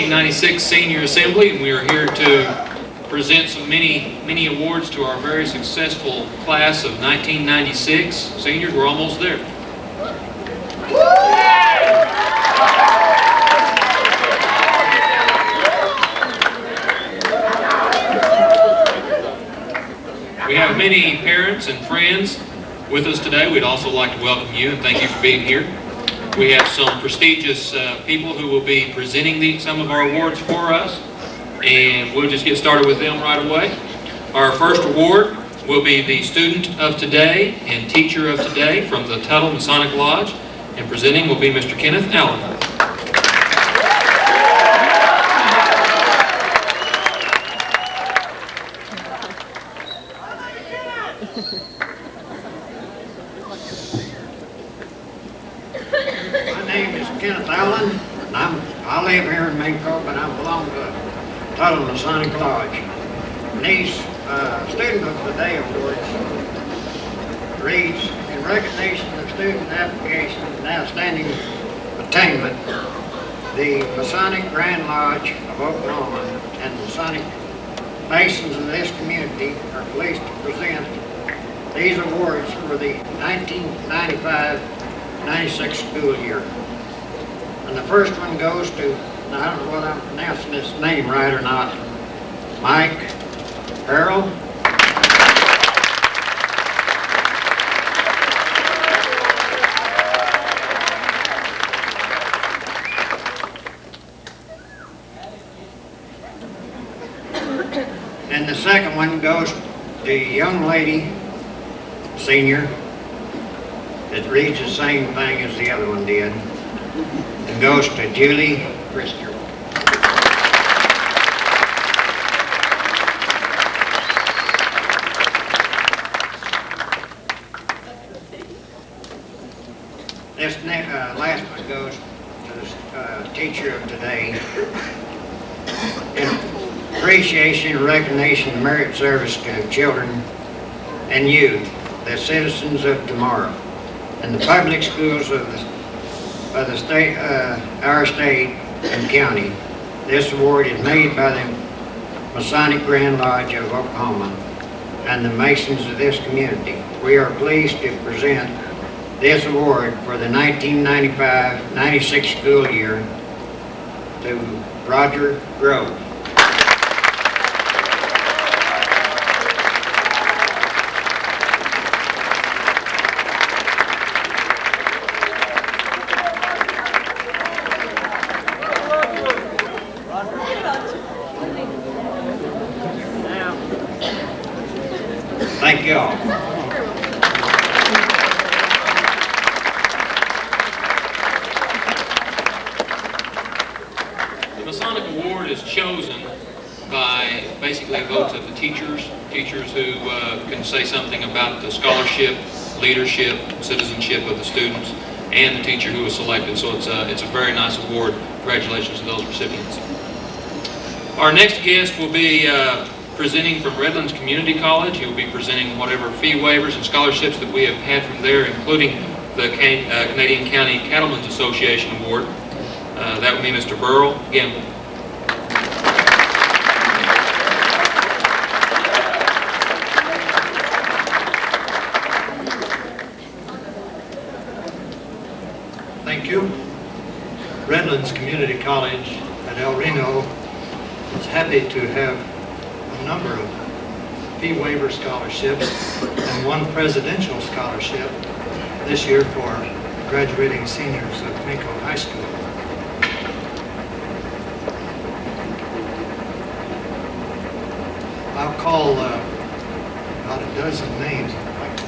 1996 Senior Assembly, and we are here to present some many awards to our very successful class of 1996. Seniors, we're almost there. We have many parents and friends with us today. We'd also like to welcome you and thank you for being here. We have some prestigious people who will be presenting some of our awards for us, and we'll just get started with them right away. Our first award will be the Student of Today and Teacher of Today from the Tuttle Masonic Lodge, and presenting will be Mr. Kenneth Allen. My name is Kenneth Allen. I live here in Minco, but I belong to Tuttle Masonic Lodge. And these Student of the Day awards reads, in recognition of student application and outstanding attainment, the Masonic Grand Lodge of Oklahoma and the Masonic Masons of this community are pleased to present these awards for the 1995-96 school year. And the first one goes to, now I don't know whether I'm pronouncing his name right or not, Mike Earl. And the second one goes to a young lady, senior, that reads the same thing as the other one did. It goes to Julie Brister. This last one goes to the Teacher of Today. In appreciation and recognition of merit service to children and youth, the citizens of tomorrow, and the public schools of the state, our state and county. This award is made by the Masonic Grand Lodge of Oklahoma and the Masons of this community. We are pleased to present this award for the 1995-96 school year to Roger Grove. Thank you all. The Masonic Award is chosen by basically votes of the teachers who can say something about the scholarship, leadership, citizenship of the students, and the teacher who was selected. So it's a very nice award. Congratulations to those recipients. Our next guest will be presenting from Redlands Community College. He will be presenting whatever fee waivers and scholarships that we have had from there, including the Canadian County Cattlemen's Association Award. That would be Mr. Burl Gamble. Thank you. Redlands Community College at El Reno is happy to have a number of fee waiver scholarships and one presidential scholarship this year for graduating seniors of Minco High School. I'll call about a dozen names. I'd like to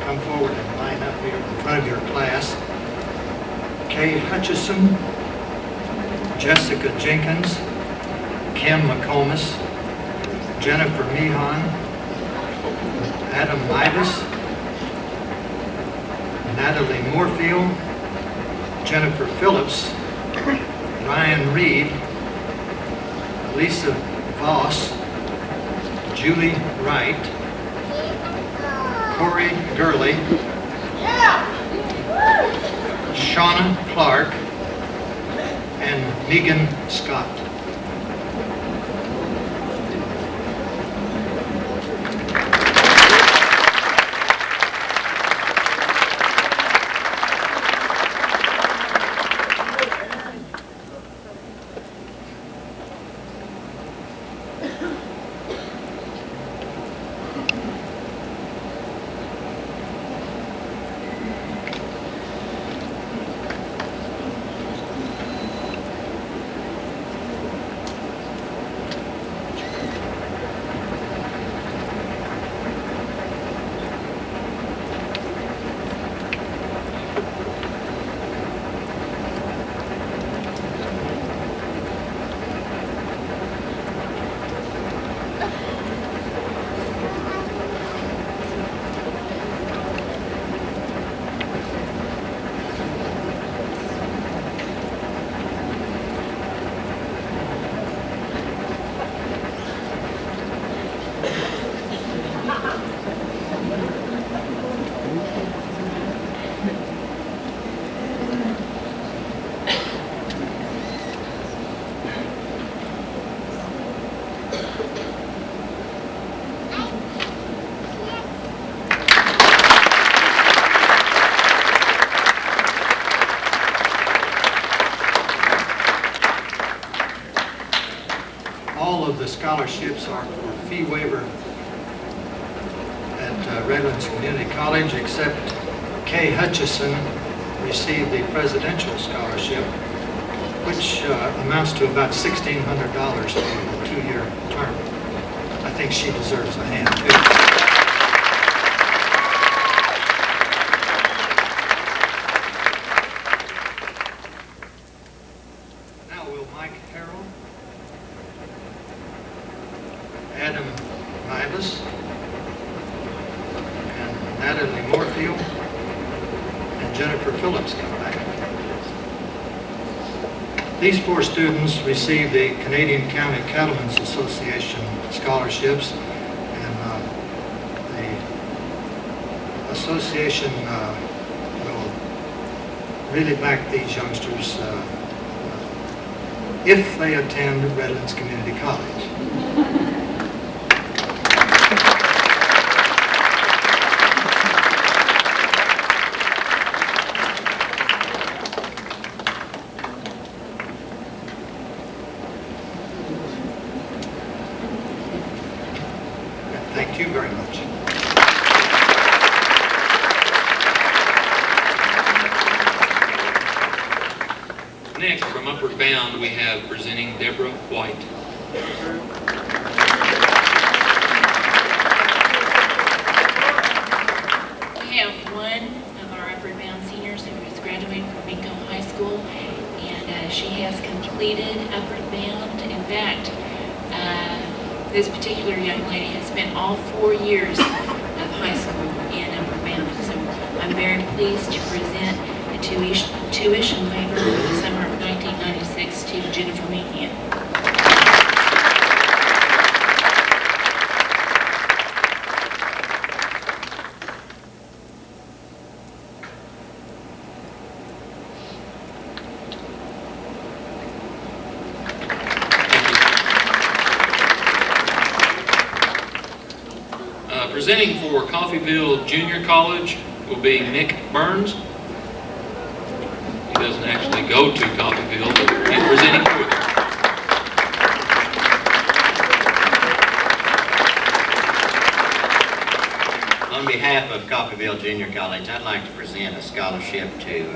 come forward and line up here in front of your class. Kaylene Hutchison, Jessica Jenkins, Kim McComas, Jennifer Meehan, Adam Midas, Natalie Moorfield, Jennifer Phillips, Ryan Reed, Lisa Voss, Julie Wright, Corey Gurley, Shauna Clark, and Megan Scott. All of the scholarships are for fee waiver at Redlands Community College, except Kay Hutchison received the Presidential Scholarship, which amounts to about $1,600 for a 2-year term. I think she deserves a hand, too. Adam Nibus and Natalie Moorfield and Jennifer Phillips come back. These 4 students received the Canadian County Cattlemen's Association scholarships, and the association will really back these youngsters if they attend Redlands Community College. Thank you very much. Next, from Upward Bound, we have presenting Deborah White. We have one of our Upward Bound seniors who is graduating from Minco High School, and she has completed Upward Bound. In fact, this particular young lady has spent all 4 years of high school in Upward Bound. So I'm very pleased to present a tuition waiver for the summer of 1996 to Jennifer Meehan. Presenting for Coffeyville Junior College will be Nick Burns. He doesn't actually go to Coffeyville, but he's presenting for them. On behalf of Coffeyville Junior College, I'd like to present a scholarship to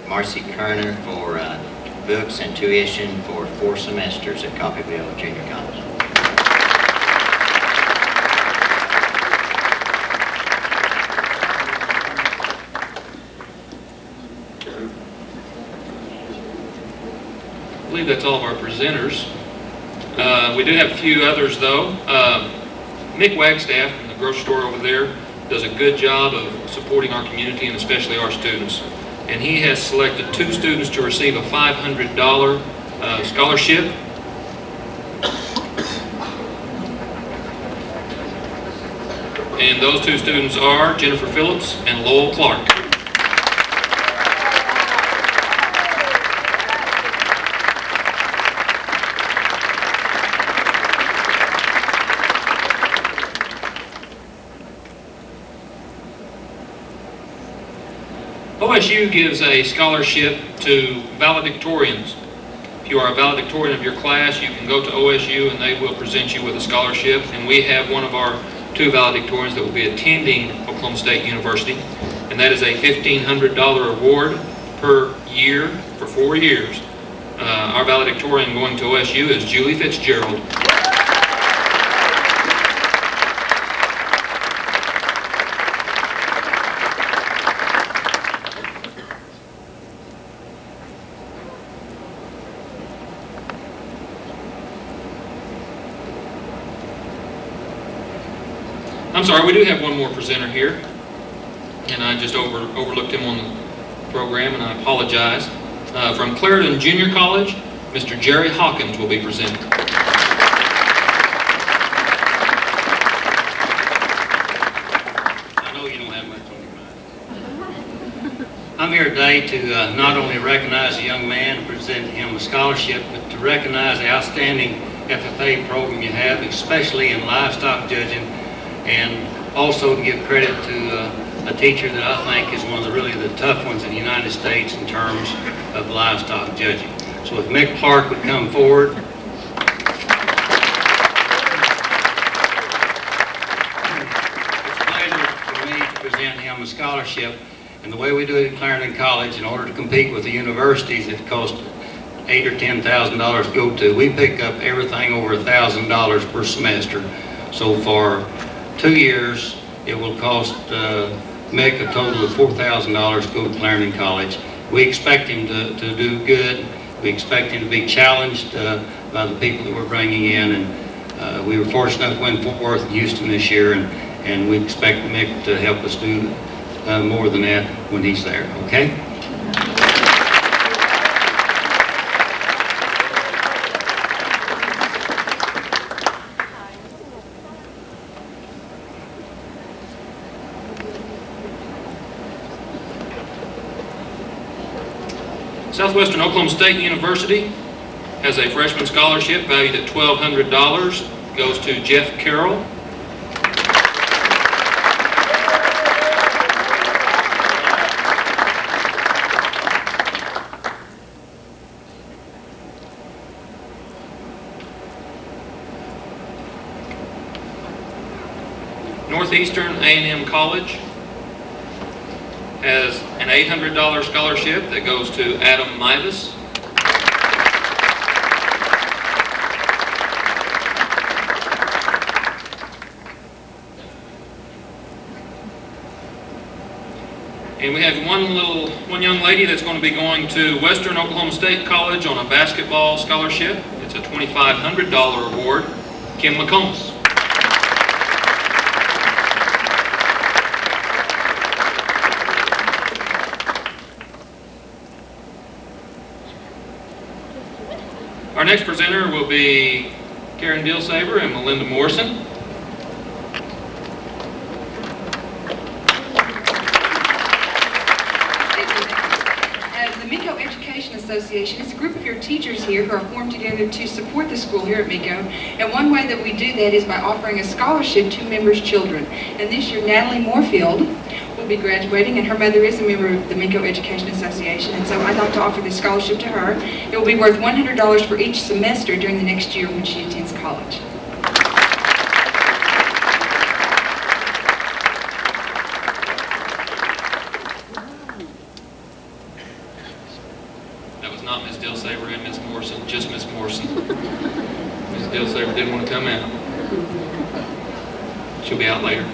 Marcy Kerner for books and tuition for 4 semesters at Coffeyville Junior College. I believe that's all of our presenters. We do have a few others though. Mick Wagstaff from the grocery store over there does a good job of supporting our community and especially our students. And he has selected 2 students to receive a $500 scholarship. And those 2 students are Jennifer Phillips and Lowell Clark. OSU gives a scholarship to valedictorians. If you are a valedictorian of your class, you can go to OSU and they will present you with a scholarship. And we have one of our 2 valedictorians that will be attending Oklahoma State University, and that is a $1,500 award per year for 4 years. Our valedictorian going to OSU is Julie Fitzgerald. I'm sorry, we do have one more presenter here, and I just overlooked him on the program, and I apologize. From Clarendon Junior College, Mr. Jerry Hawkins will be presenting. I know you don't have much on your mind. I'm here today to not only recognize a young man and present him a scholarship, but to recognize the outstanding FFA program you have, especially in livestock judging, and also to give credit to a teacher that I think is one of the tough ones in the United States in terms of livestock judging. So if Mick Clark would come forward. It's a pleasure for me to present him a scholarship. And the way we do it at Clarendon College, in order to compete with the universities that cost $8,000 or $10,000 to go to, we pick up everything over $1,000 per semester. So for 2 years, it will cost Mick a total of $4,000 to go to Clarendon College. We expect him to do good. We expect him to be challenged by the people that we're bringing in. And we were fortunate enough to win Fort Worth and Houston this year, and we expect Mick to help us do more than that when he's there, okay? Southwestern Oklahoma State University has a freshman scholarship valued at $1,200. Goes to Jeff Carroll. Northeastern A&M College has an $800 scholarship that goes to Adam Mivas. And we have one young lady that's going to be going to Western Oklahoma State College on a basketball scholarship. It's a $2,500 award, Kim McComas. Our next presenter will be Karen Dilsaver and Melinda Morrison. The Minco Education Association is a group of your teachers here who are formed together to support the school here at Minco. And one way that we do that is by offering a scholarship to members' children. And this year, Natalie Moorfield will be graduating, and her mother is a member of the Minco Education Association, and so I'd like to offer this scholarship to her. It will be worth $100 for each semester during the next year when she attends college. That was not Ms. Dilsaver and Ms. Morrison, just Ms. Morrison. Ms. Dilsaver didn't want to come out. She'll be out later.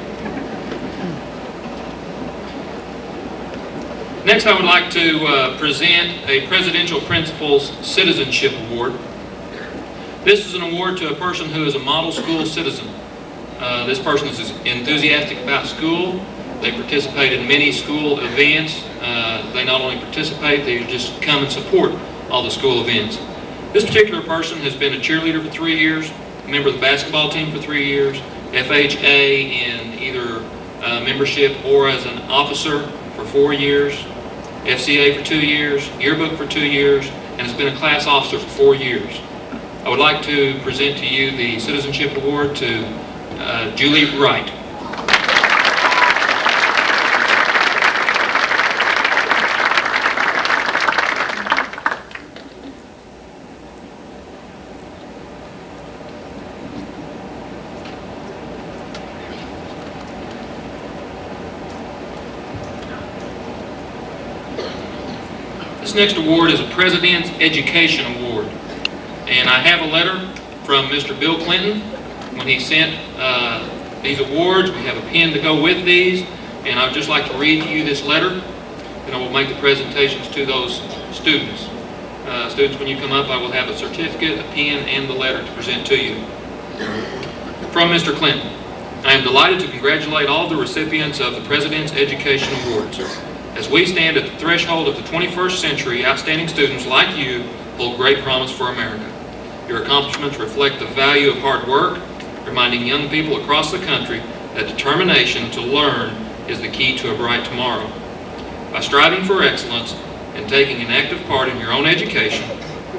Next, I would like to present a Presidential Principals Citizenship Award. This is an award to a person who is a model school citizen. This person is enthusiastic about school. They participate in many school events. They not only participate, they just come and support all the school events. This particular person has been a cheerleader for 3 years, a member of the basketball team for 3 years, FHA in either membership or as an officer for 4 years, FCA for 2 years, yearbook for 2 years, and has been a class officer for 4 years. I would like to present to you the Citizenship Award to Julie Wright. This next award is a President's Education Award. And I have a letter from Mr. Bill Clinton when he sent these awards. We have a pen to go with these. And I'd just like to read to you this letter. And I will make the presentations to those students. Students, when you come up, I will have a certificate, a pen, and the letter to present to you. From Mr. Clinton, I am delighted to congratulate all the recipients of the President's Education Awards. As we stand at the threshold of the 21st century, outstanding students like you hold great promise for America. Your accomplishments reflect the value of hard work, reminding young people across the country that determination to learn is the key to a bright tomorrow. By striving for excellence and taking an active part in your own education,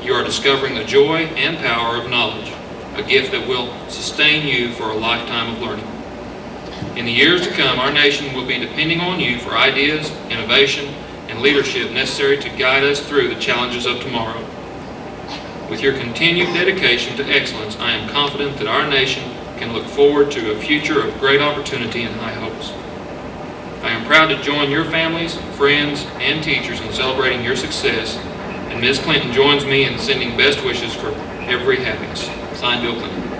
you are discovering the joy and power of knowledge, a gift that will sustain you for a lifetime of learning. In the years to come, our nation will be depending on you for ideas, innovation, and leadership necessary to guide us through the challenges of tomorrow. With your continued dedication to excellence, I am confident that our nation can look forward to a future of great opportunity and high hopes. I am proud to join your families, friends, and teachers in celebrating your success, and Ms. Clinton joins me in sending best wishes for every happiness. Signed, Bill Clinton.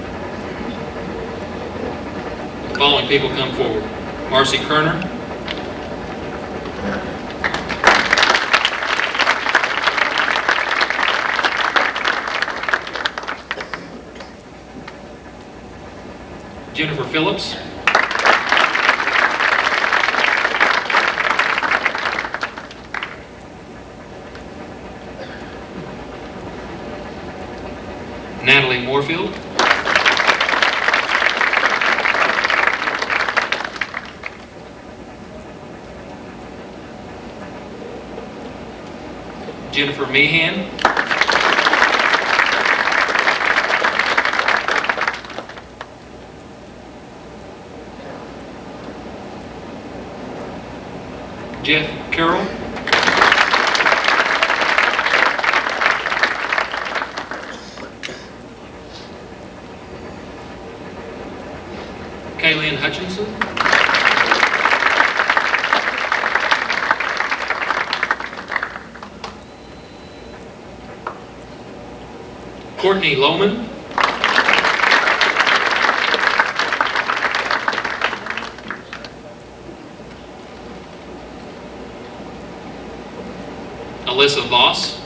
The following people come forward. Marcy Kerner, Jennifer Phillips, Natalie Moorfield, Jennifer Meehan, Jeff Carroll, Kaylene Hutchison, Courtney Lohman, Alyssa Voss,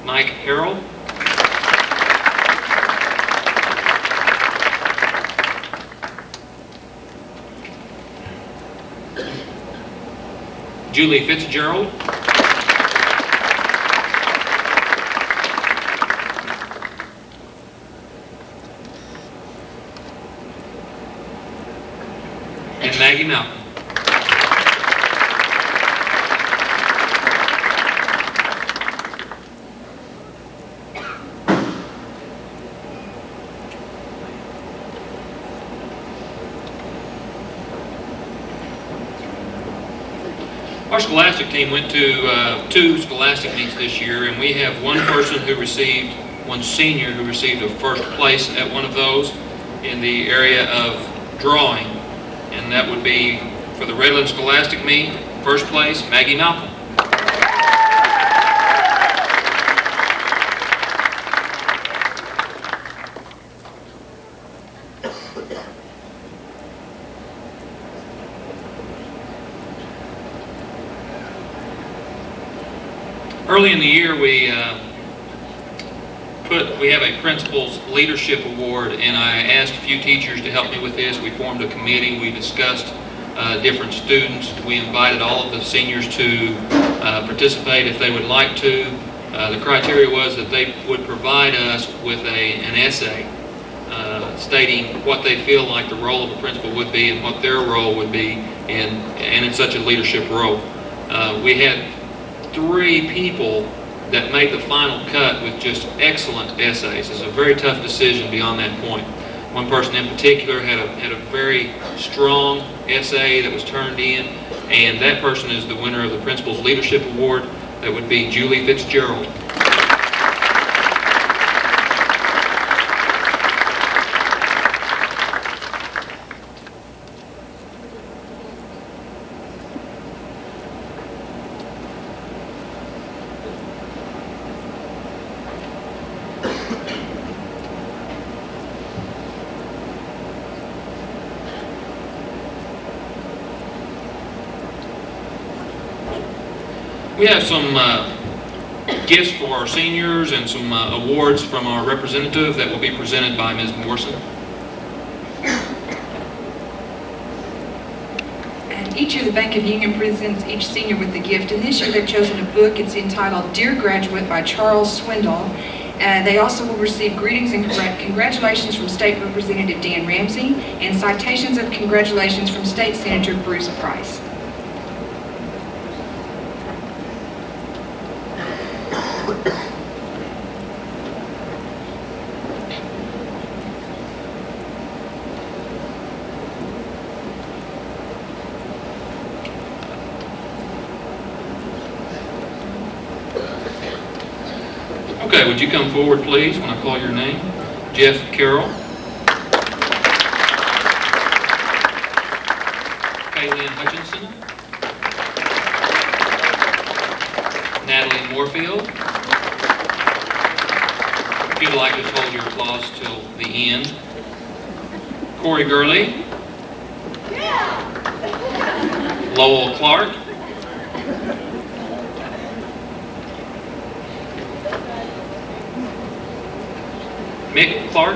Mike Harrell, Julie Fitzgerald, and Maggie Malcolm. Our scholastic team went to 2 scholastic meets this year, and we have one senior who received a first place at one of those in the area of drawing, and that would be for the Redland Scholastic Meet, first place, Maggie Malcolm. Early in the year, we have a Principal's Leadership Award, and I asked a few teachers to help me with this. We formed a committee. We discussed different students. We invited all of the seniors to participate if they would like to. The criteria was that they would provide us with an essay stating what they feel like the role of a principal would be and what their role would be in such a leadership role. We had 3 people that made the final cut with just excellent essays. It's a very tough decision beyond that point. One person in particular had a very strong essay that was turned in, and that person is the winner of the Principal's Leadership Award. That would be Julie Fitzgerald. We have some gifts for our seniors and some awards from our representative that will be presented by Ms. Morrison. And each year the Bank of Union presents each senior with a gift, and this year they've chosen a book. It's entitled Dear Graduate by Charles Swindoll. They also will receive greetings and congratulations from State Representative Dan Ramsey and citations of congratulations from State Senator Bruce Price. Okay, would you come forward, please, when I call your name? Jeff Carroll. Kaylene Hutchison. Natalie Moorfield. If you'd like to hold your applause till the end. Corey Gurley. Lowell Clark. Mick Clark.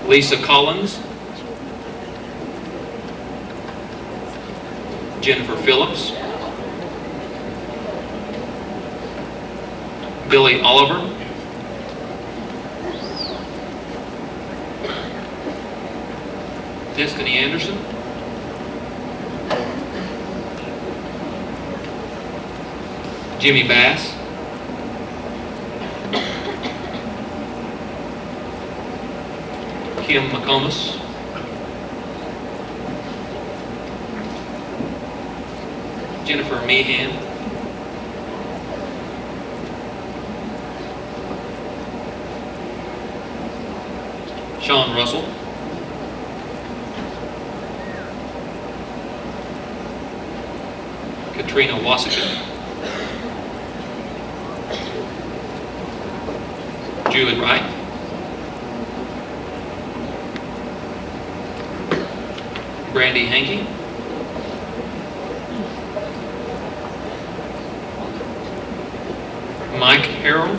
Lisa Collins. Jennifer Phillips. Billy Oliver. Destiny Anderson. Jimmy Bass. Kim McComas. Jennifer Meehan. Sean Russell. Katrina Wasika. Julie Wright. Brandy Hankey. Mike Harrell.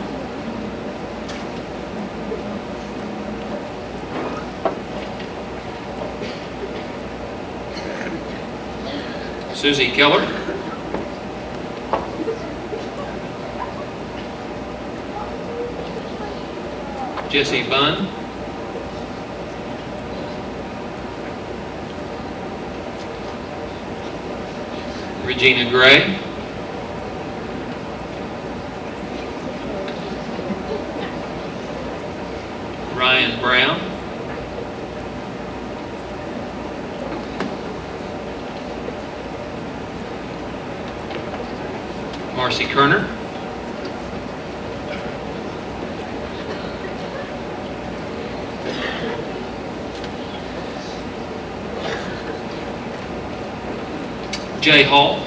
Susie Keller. Jesse Bunn. Regina Gray. Ryan Brown. Marcy Kerner. Jay Hall.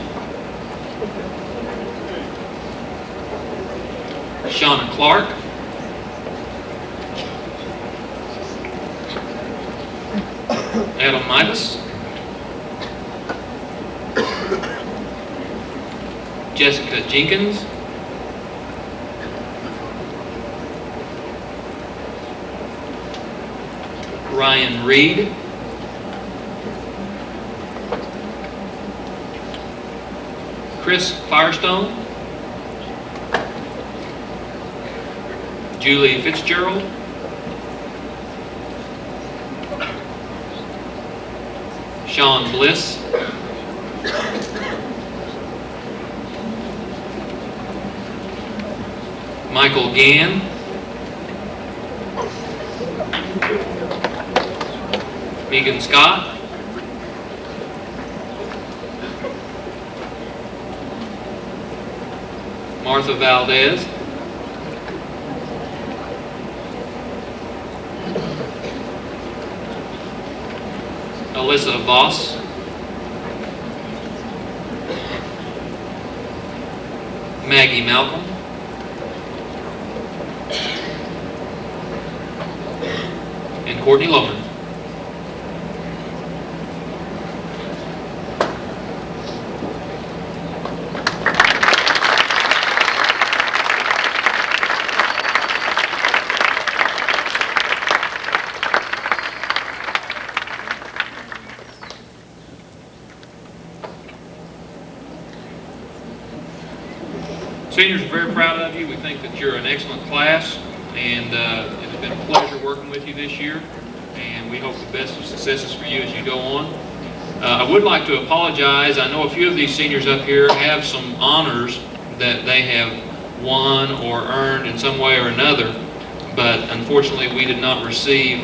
Shauna Clark. Adam Midas. Jessica Jenkins. Ryan Reed. Chris Firestone. Julie Fitzgerald. Sean Bliss. Michael Gann. Megan Scott. Martha Valdez. Alyssa Voss. Maggie Malcolm. And Courtney Loman. Seniors are very proud of you. We think that you're an excellent class, and it has been a pleasure working with you this year, and we hope the best of successes for you as you go on. I would like to apologize. I know a few of these seniors up here have some honors that they have won or earned in some way or another, but unfortunately we did not receive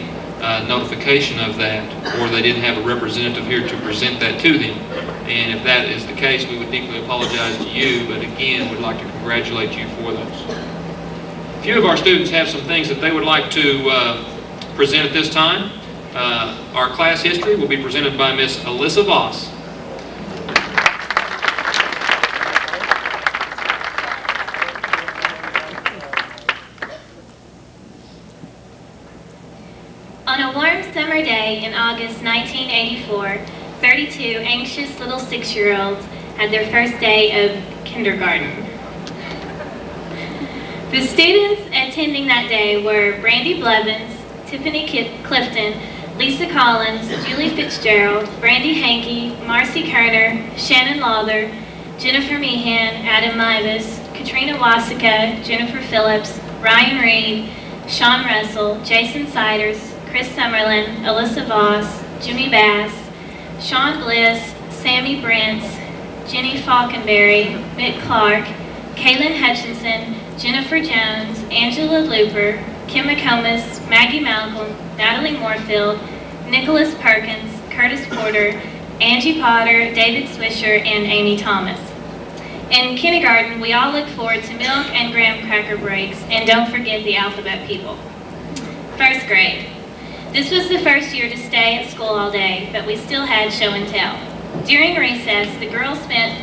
notification of that, or they didn't have a representative here to present that to them. And if that is the case, we would deeply apologize to you, but again, we'd like to congratulate you for those. A few of our students have some things that they would like to present at this time. Our class history will be presented by Miss Alyssa Voss. On a warm summer day in August 1984, 32 anxious little 6-year-olds had their first day of kindergarten. The students attending that day were Brandy Blevins, Tiffany Clifton, Lisa Collins, Julie Fitzgerald, Brandy Hankey, Marcy Kerner, Shannon Lawther, Jennifer Meehan, Adam Mivas, Katrina Wasika, Jennifer Phillips, Ryan Reed, Sean Russell, Jason Siders, Chris Summerlin, Alyssa Voss, Jimmy Bass, Sean Bliss, Sammy Brents, Jenny Falconberry, Mick Clark, Kaylene Hutchison, Jennifer Jones, Angela Looper, Kim McComas, Maggie Malcolm, Natalie Moorfield, Nicholas Perkins, Curtis Porter, Angie Potter, David Swisher, and Amy Thomas. In kindergarten, we all look forward to milk and graham cracker breaks, and don't forget the alphabet people. First grade. This was the first year to stay at school all day, but we still had show and tell. During recess, the girls spent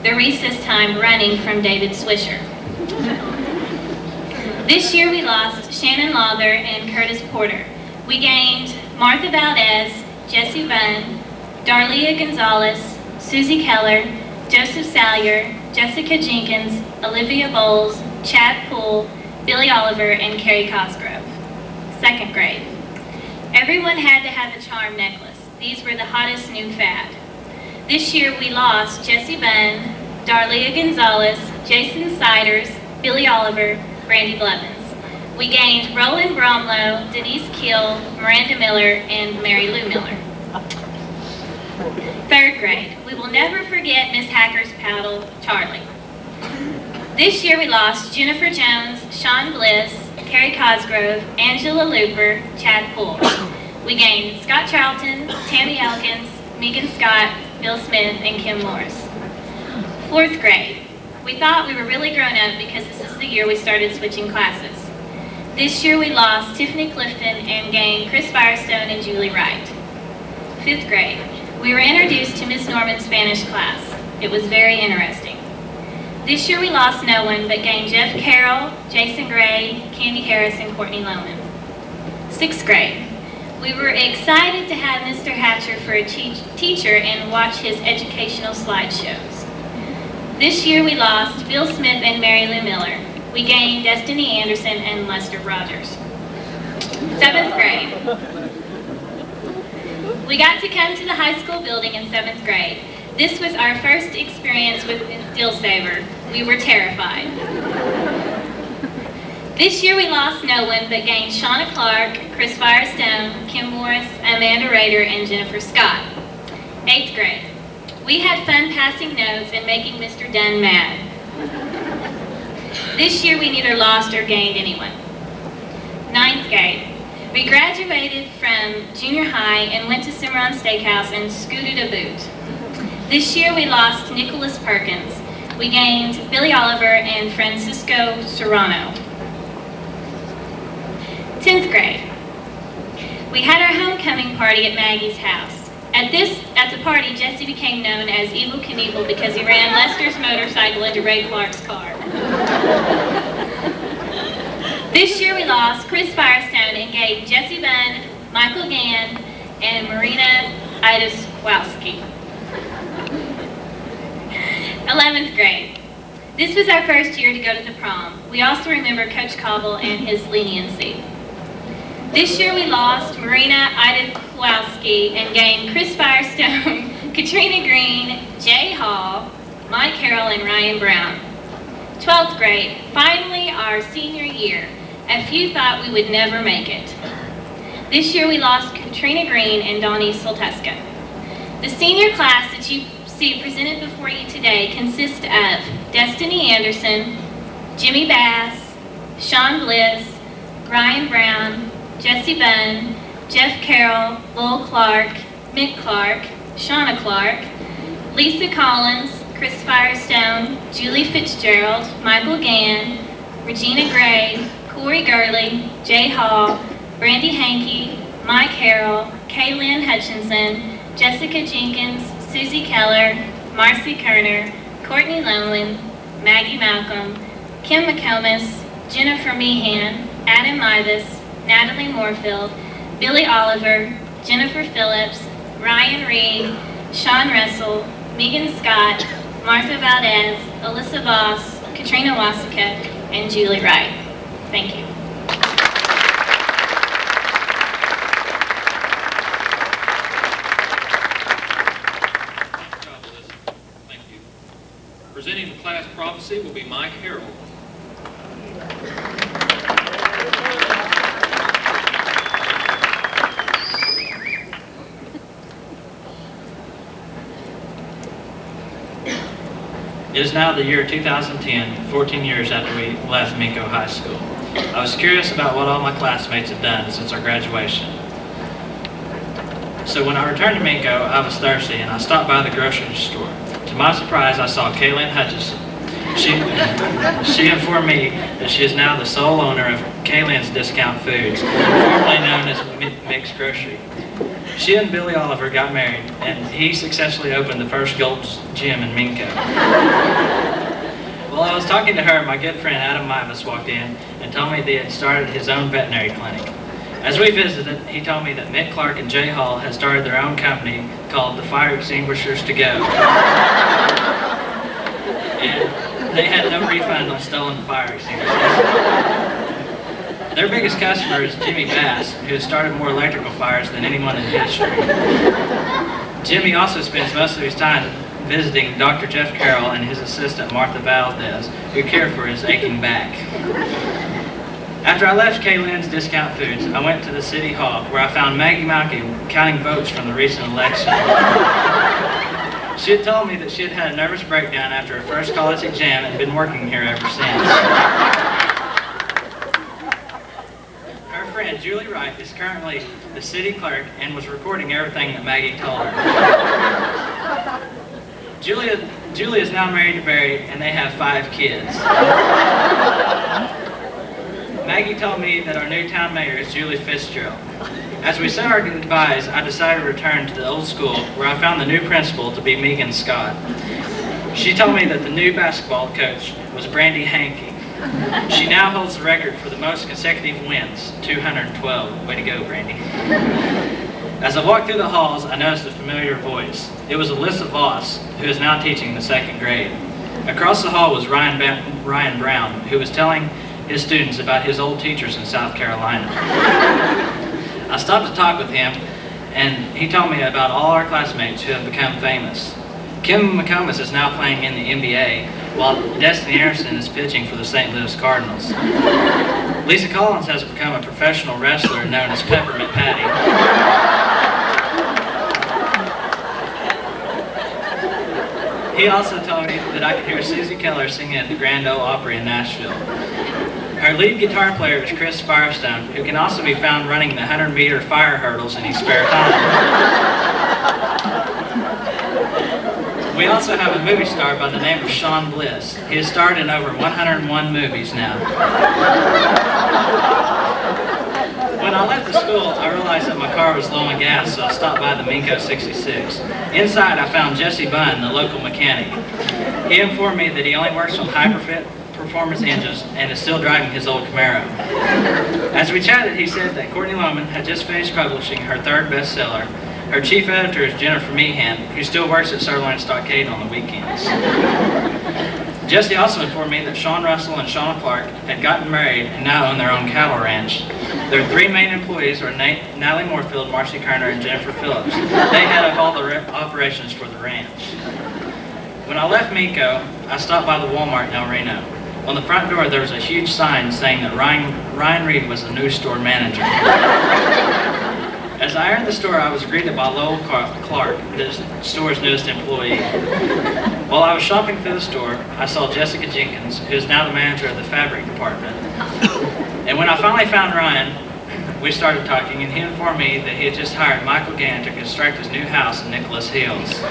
their recess time running from David Swisher. This year we lost Shannon Lawther and Curtis Porter. We gained Martha Valdez, Jessie Bunn, Darlia Gonzalez, Susie Keller, Joseph Salyer, Jessica Jenkins, Olivia Bowles, Chad Poole, Billy Oliver, and Carrie Cosgrove. Second grade. Everyone had to have a charm necklace. These were the hottest new fad. This year we lost Jessie Bunn, Darlia Gonzalez, Jason Siders, Billy Oliver, Brandy Blevins. We gained Roland Bromlow, Denise Kill, Miranda Miller, and Mary Lou Miller. Third grade. We will never forget Miss Hacker's paddle, Charlie. This year we lost Jennifer Jones, Sean Bliss, Carrie Cosgrove, Angela Looper, Chad Poole. We gained Scott Charlton, Tammy Elkins, Megan Scott, Bill Smith, and Kim Morris. Fourth grade. We thought we were really grown up because this is the year we started switching classes. This year we lost Tiffany Clifton and gained Chris Firestone and Julie Wright. Fifth grade. We were introduced to Miss Norman's Spanish class. It was very interesting. This year we lost no one but gained Jeff Carroll, Jason Gray, Candy Harris, and Courtney Lohman. Sixth grade. We were excited to have Mr. Hatcher for a teacher and watch his educational slideshows. This year we lost Bill Smith and Mary Lou Miller. We gained Destiny Anderson and Lester Rogers. Seventh grade. We got to come to the high school building in 7th grade. This was our first experience with Still Saver. We were terrified. This year we lost no one but gained Shauna Clark, Chris Firestone, Kim Morris, Amanda Rader, and Jennifer Scott. 8th grade. We had fun passing notes and making Mr. Dunn mad. This year we neither lost or gained anyone. 9th grade. We graduated from junior high and went to Cimarron Steakhouse and scooted a boot. This year we lost Nicholas Perkins. We gained Billy Oliver and Francisco Serrano. 10th grade. We had our homecoming party at Maggie's house. At the party, Jesse became known as Evel Knievel because he ran Lester's motorcycle into Ray Clark's car. This year we lost Chris Firestone and gave Jesse Bunn, Michael Gann, and Marina Idis-Wowski. 11th grade. This was our first year to go to the prom. We also remember Coach Cobble and his leniency. This year we lost Marina Idis-Wowski and gained Chris Firestone, Katrina Green, Jay Hall, Mike Carroll, and Ryan Brown. 12th grade, finally our senior year. A few thought we would never make it. This year we lost Katrina Green and Donnie Solteska. The senior class that you see presented before you today consists of Destiny Anderson, Jimmy Bass, Sean Bliss, Ryan Brown, Jesse Bunn, Jeff Carroll, Lowell Clark, Mick Clark, Shauna Clark, Lisa Collins, Chris Firestone, Julie Fitzgerald, Michael Gann, Regina Gray, Corey Gurley, Jay Hall, Brandy Hankey, Mike Harrell, Kaylene Hutchison, Jessica Jenkins, Susie Keller, Marcy Kerner, Courtney Lowland, Maggie Malcolm, Kim McComas, Jennifer Meehan, Adam Mivas, Natalie Moorfield, Billy Oliver, Jennifer Phillips, Ryan Reed, Sean Russell, Megan Scott, Martha Valdez, Alyssa Voss, Katrina Wasika, and Julie Wright. Thank you. Nice job, Alyssa. Thank you. Presenting the class prophecy will be Mike Harrell. It is now the year 2010, 14 years after we left Minco High School. I was curious about what all my classmates had done since our graduation. So when I returned to Minco, I was thirsty and I stopped by the grocery store. To my surprise, I saw Kaylene Hutchison. She informed me that she is now the sole owner of Kaylene's Discount Foods, formerly known as Mixed Grocery. She and Billy Oliver got married, and he successfully opened the first Gold's Gym in Minco. While I was talking to her, my good friend Adam Mivas walked in and told me that he had started his own veterinary clinic. As we visited, he told me that Mick Clark and Jay Hall had started their own company called the Fire Extinguishers to Go. And they had no refund on stolen fire extinguishers. Their biggest customer is Jimmy Bass, who has started more electrical fires than anyone in history. Jimmy also spends most of his time visiting Dr. Jeff Carroll and his assistant Martha Valdez, who care for his aching back. After I left Kaylene's Discount Foods, I went to the City Hall, where I found Maggie Malcolm counting votes from the recent election. She had told me that she had had a nervous breakdown after her first college exam and been working here ever since. Her friend Julie Wright is currently the city clerk and was recording everything that Maggie told her. Julie is now married to Barry, and they have 5 kids. Maggie told me that our new town mayor is Julie Fitzgerald. As we said our goodbyes, I decided to return to the old school, where I found the new principal to be Megan Scott. She told me that the new basketball coach was Brandy Hankey. She now holds the record for the most consecutive wins, 212. Way to go, Brandy. As I walked through the halls, I noticed a familiar voice. It was Alyssa Voss, who is now teaching the 2nd grade. Across the hall was Ryan Brown, who was telling his students about his old teachers in South Carolina. I stopped to talk with him, and he told me about all our classmates who have become famous. Kim McComas is now playing in the NBA, while Destiny Anderson is pitching for the St. Louis Cardinals. Lisa Collins has become a professional wrestler known as Peppermint Patty. He also told me that I could hear Susie Keller singing at the Grand Ole Opry in Nashville. Our lead guitar player is Chris Firestone, who can also be found running the 100-meter fire hurdles in his spare time. We also have a movie star by the name of Sean Bliss. He has starred in over 101 movies now. When I left the school, I realized that my car was low on gas, so I stopped by the Minco 66. Inside, I found Jesse Bunn, the local mechanic. He informed me that he only works on high-performance engines and is still driving his old Camaro. As we chatted, he said that Courtney Lowman had just finished publishing her 3rd bestseller. Her chief editor is Jennifer Meehan, who still works at Sirloin Stockade on the weekends. Jesse also informed me that Sean Russell and Shauna Clark had gotten married and now own their own cattle ranch. Their 3 main employees are Natalie Moorfield, Marcy Kerner, and Jennifer Phillips. They head up all the operations for the ranch. When I left Minco, I stopped by the Walmart in El Reno. On the front door, there was a huge sign saying that Ryan Reed was the new store manager. As I entered the store, I was greeted by Lowell Clark, the store's newest employee. While I was shopping through the store, I saw Jessica Jenkins, who is now the manager of the fabric department. And when I finally found Ryan, we started talking, and he informed me that he had just hired Michael Gann to construct his new house in Nicholas Hills.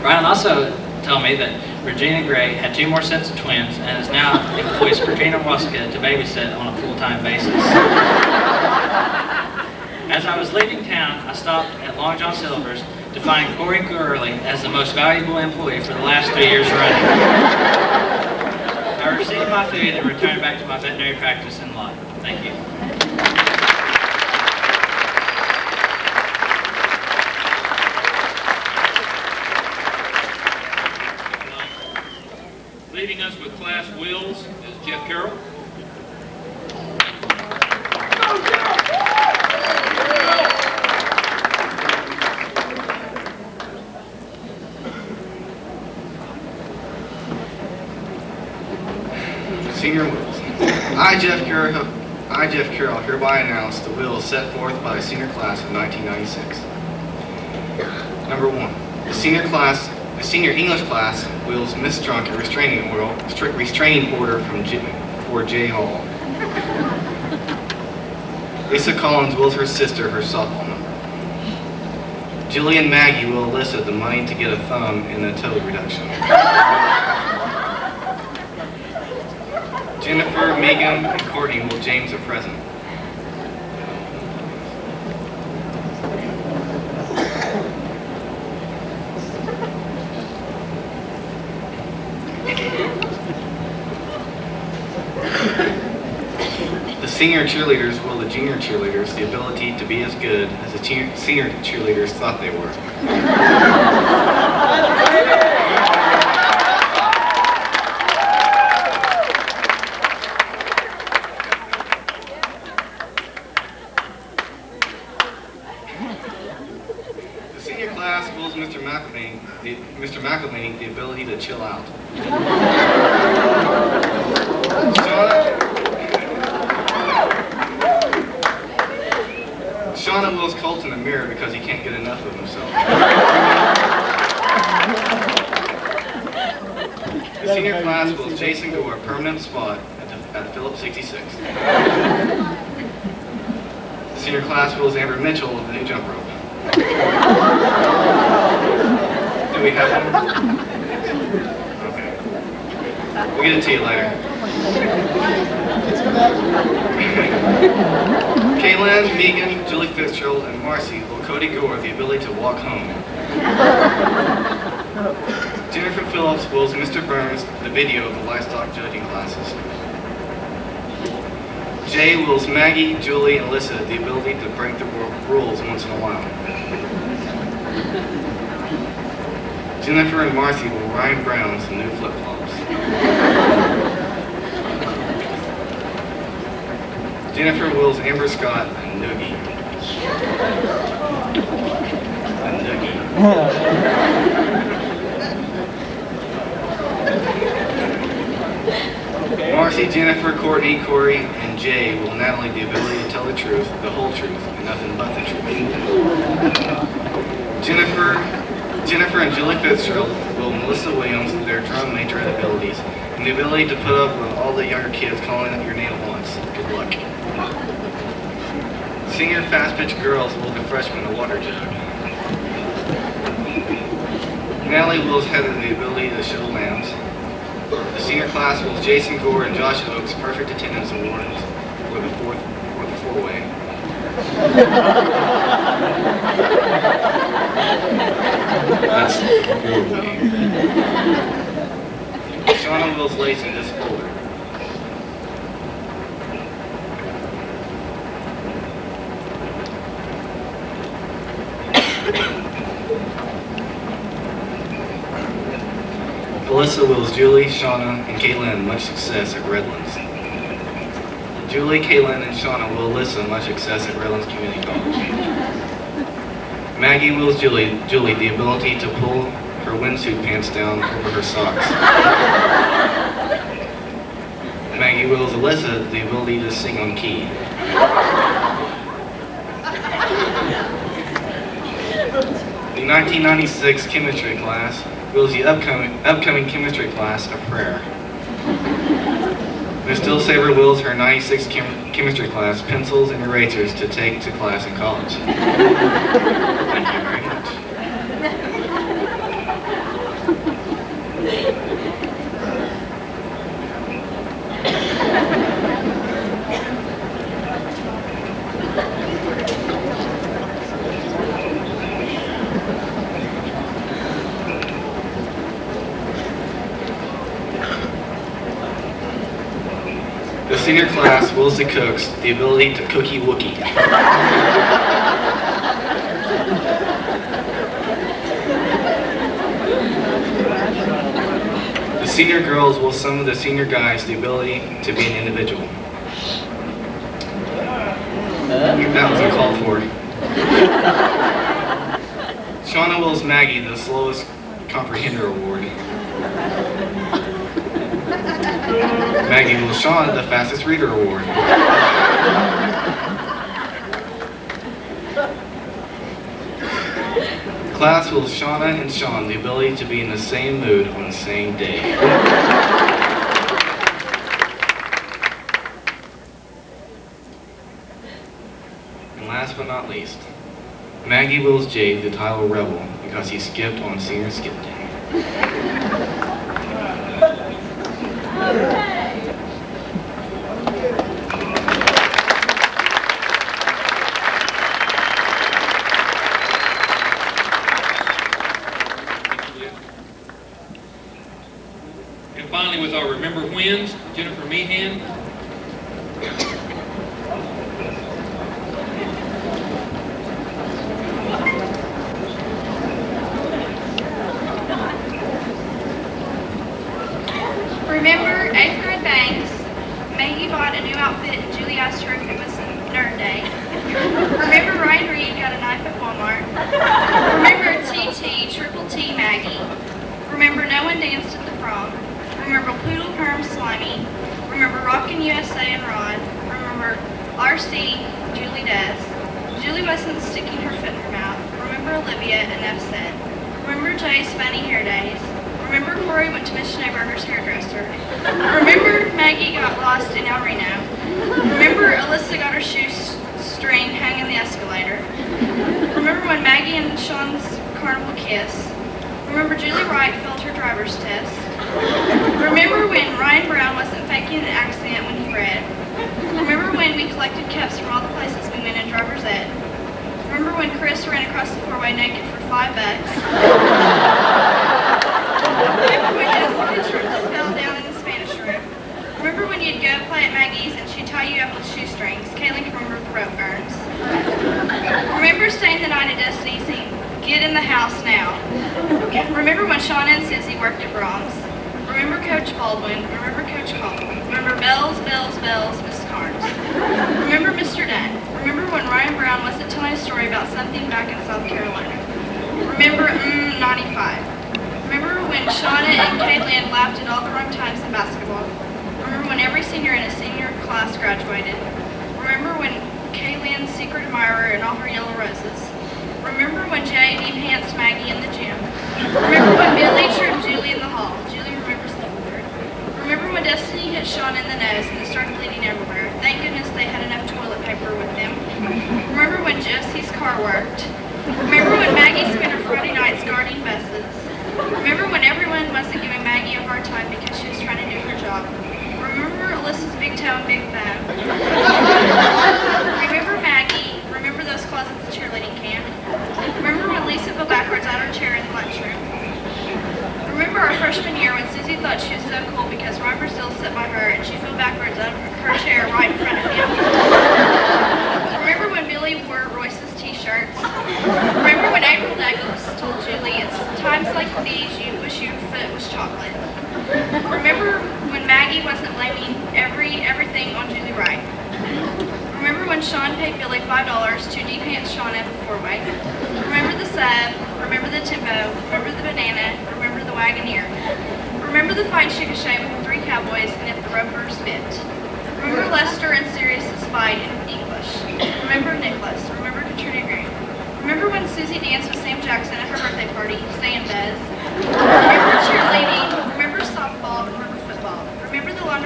Ryan also told me that Regina Gray had 2 more sets of twins and is now employs Katrina Waska to babysit on a full-time basis. As I was leaving town, I stopped at Long John Silver's to find Corey Gurley as the most valuable employee for the last 3 years running. I received my food and returned back to my veterinary practice in Lott. Thank you. Leading us with Class Wills is Jeff Carroll. Senior Wills. I, Jeff Carroll, hereby announce the wills set forth by the senior class of 1996. Number 1. The senior English class wills Miss Strunk a restraining order for J. Hall. Lisa Collins wills her sister her softball number. Julie and Maggie will elicit the money to get a thumb in a toe reduction. Jennifer, Megan, and Courtney will James a present. The senior cheerleaders will the junior cheerleaders the ability to be as good as the senior cheerleaders thought they were. The senior class wills Mr. McElhaney the ability to chill out. Shauna wills Colton a mirror because he can't get enough of himself. The senior class wills Jason Gore a permanent spot at Phillips 66. The senior class wills Amber Mitchell a new jump rope. Do we have one? Okay. We'll get it to you later. Kaylene, Megan, Julie Fitzgerald, and Marcy will Cody Gore the ability to walk home. Jennifer Phillips wills Mr. Burns the video of the livestock judging classes. Jay wills Maggie, Julie, and Alyssa the ability to break the rules once in a while. Jennifer and Marcy will Ryan Brown some new flip-flops. Jennifer wills Amber Scott a noogie. A noogie. Marcy, Jennifer, Courtney, Corey, and Jay will Natalie the ability to tell the truth, the whole truth, and nothing but the truth. Jennifer and Julie Fitzgerald will Melissa Williams their drum major abilities and the ability to put up with all the younger kids calling out your name at once. Good luck. Senior fast pitch girls will the freshman a water jug. Natalie wills Heather the ability to show lambs. The senior class wills Jason Gore and Josh Oaks perfect attendance awards for the four-way. That's the four-way. Shauna wills lace in this folder. Alyssa wills Julie, Shauna, and Kaylene much success at Redlands. Julie, Kaylene, and Shauna will Alyssa much success at Redlands Community College. Maggie wills Julie the ability to pull her windsuit pants down over her socks. Maggie wills Alyssa the ability to sing on key. The 1996 chemistry class wills the upcoming chemistry class a prayer. Ms. Dillsaver wills her 96 chemistry class pencils and erasers to take to class in college. Thank you very much. The senior class wills the cooks the ability to cookie wookie. The senior girls will some of the senior guys the ability to be an individual. That was uncalled for. Shauna wills Maggie the slowest comprehender award. Maggie will Shauna the fastest reader award. Class will Shauna and Sean the ability to be in the same mood on the same day. And last but not least, Maggie wills Jade the title Rebel because he skipped on senior skip day. And finally, with our Remember Wins, Jennifer Meehan. Remember 8th grade banks. Maggie bought a new outfit and Julie asked her if it was Nerd Day. Remember Ryan Reed got a knife at Walmart. Remember TT, Triple T Maggie. Remember no one danced at the prom. Remember Poodle Perm Slimy. Remember Rockin' USA and Rod. Remember RC, Julie Des. Julie wasn't sticking her foot in her mouth. Remember Olivia, enough said. Remember Jay's funny hair days. Remember Corey went to Miss Schneeberger's hairdresser. Remember Maggie got lost in El Reno. Remember Alyssa got her shoestring hung in the escalator. Remember when Maggie and Sean's carnival kiss. Remember Julie Wright failed her driver's test. Remember when Ryan Brown wasn't faking an accent when he read. Remember when we collected cups from all the places we went in driver's ed. Remember when Chris ran across the four-way naked for $5. Remember when Jessica tripped and fell down in the Spanish room. Remember when you'd go play at Maggie's and she'd tie you up with shoestrings. Kaylene can remember the rope burns. Remember staying the night at Destiny's and get in the house now. Remember when Shauna and Susie worked at Brahms. Remember Coach Baldwin. Remember Coach Caldwell. Remember Bells, Bells, Bells, Miss Carnes. Remember Mr. Dunn. Remember when Ryan Brown wasn't telling a story about something back in South Carolina. Remember 95. Remember when Shauna and Kaylin laughed at all the wrong times in basketball. Remember when every senior in a senior class graduated. Remember when Kaylin's secret admirer and all her yellow roses. Remember when Jay de-pantsed Maggie in the gym. Remember when Billy tripped Julie in the hall. Julie remembers the word. Remember when Destiny hit Sean in the nose and it started bleeding everywhere. Thank goodness they had enough toilet paper with them. Remember when Jesse's car worked. Remember when Maggie spent her Friday nights guarding buses. Remember when everyone wasn't giving Maggie a hard time because she was trying to do her job. Remember Alyssa's big toe and big thumb. Remember Maggie. Remember those closets at cheerleading camp. Remember when Lisa fell backwards out of her chair in the lunchroom. Remember our freshman year when Susie thought she was so cool because Ryan Brazil sat by her and she fell backwards out of her chair right in front of him. Remember when Billy wore Royce's t-shirts. Remember when April Douglas told Julie, it's times like these you wish your foot was chocolate. Remember when Maggie wasn't blaming everything on Julie Wright. Remember when Sean paid Billy $5 to de-pant Sean at the four-way. Remember the sub, remember the tempo, remember the banana, remember the Wagoneer. Remember the fight Chickasha with the three cowboys and if the ropers bit.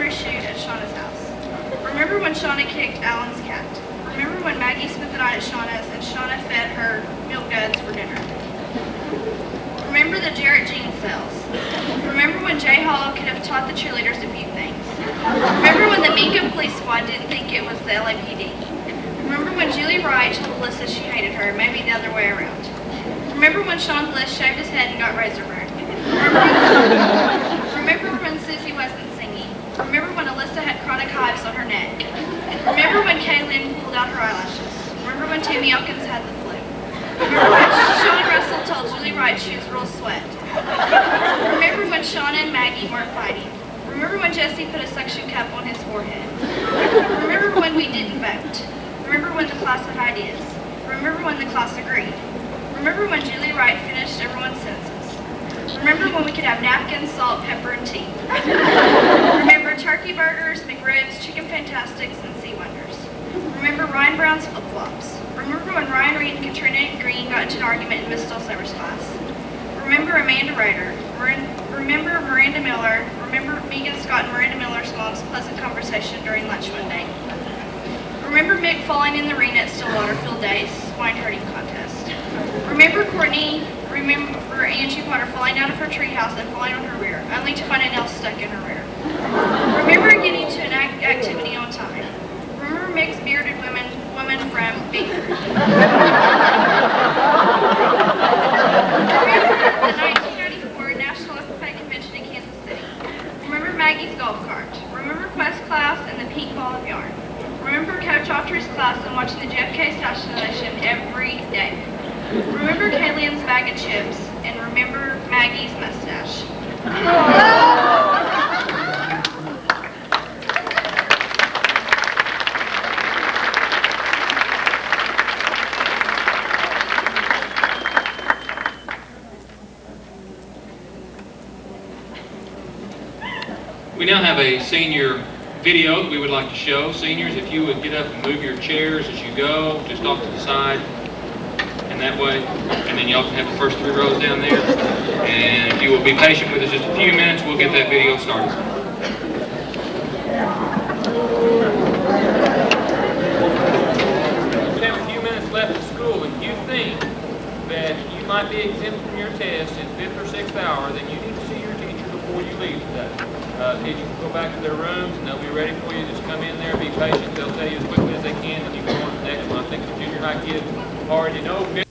strawberry shoot at Shauna's house. Remember when Shauna kicked Alan's cat. Remember when Maggie spent the night at Shauna's and Shauna fed her milk duds for dinner. Remember the Jarrett jean sales. Remember when Jay Hollow could have taught the cheerleaders a few things. Remember when the Minco police squad didn't think it was the LAPD. Remember when Julie Wright told Alyssa she hated her, maybe the other way around. Remember when Sean Bliss shaved his head and got razor burn. Remember when Susie wasn't singing. Remember when Alyssa had chronic hives on her neck. Remember when Kaylene pulled out her eyelashes. Remember when Tammy Elkins had the flu. Remember when Sean Russell told Julie Wright she was real sweat. Remember when Shauna and Maggie weren't fighting. Remember when Jesse put a suction cup on his forehead. Remember when we didn't vote. Remember when the class had ideas. Remember when the class agreed. Remember when Julie Wright finished everyone's sentences. Remember when we could have napkins, salt, pepper, and tea. Remember turkey burgers, McRibs, chicken fantastics, and sea wonders. Remember Ryan Brown's flip-flops. Remember when Ryan Reed and Katrina Green got into an argument in Miss Silver's class. Remember Amanda Ryder. Remember Miranda Miller. Remember Megan Scott and Miranda Miller's mom's pleasant conversation during lunch one day. Remember Mick falling in the arena at Stillwater Field Days wine herding contest. Remember Courtney. Remember Angie Potter falling out of her treehouse and falling on her rear, only to find a nail stuck in her rear. Remember getting to an activity on time. Remember Mick's bearded woman from Baker. Remember the 1994 National Athletic Convention in Kansas City. Remember Maggie's golf cart. Remember Quest class and the pink ball of yarn. Remember Coach Autry's class and watching the JFK assassination every day. Remember Kaylene's bag of chips, and remember Maggie's mustache. We now have a senior video that we would like to show. Seniors, if you would get up and move your chairs as you go, just off to the side, and that way, and then y'all can have the first 3 rows down there. And if you will be patient with us just a few minutes, we'll get that video started. We have a few minutes left of school, and if you think that you might be exempt from your test in 5th or 6th hour, then you need to see your teacher before you leave today. Teachers will go back to their rooms and they'll be ready for you. Just come in there, be patient. They'll tell you as quickly as they can, and you go on to the next one. I think the junior high kids already know.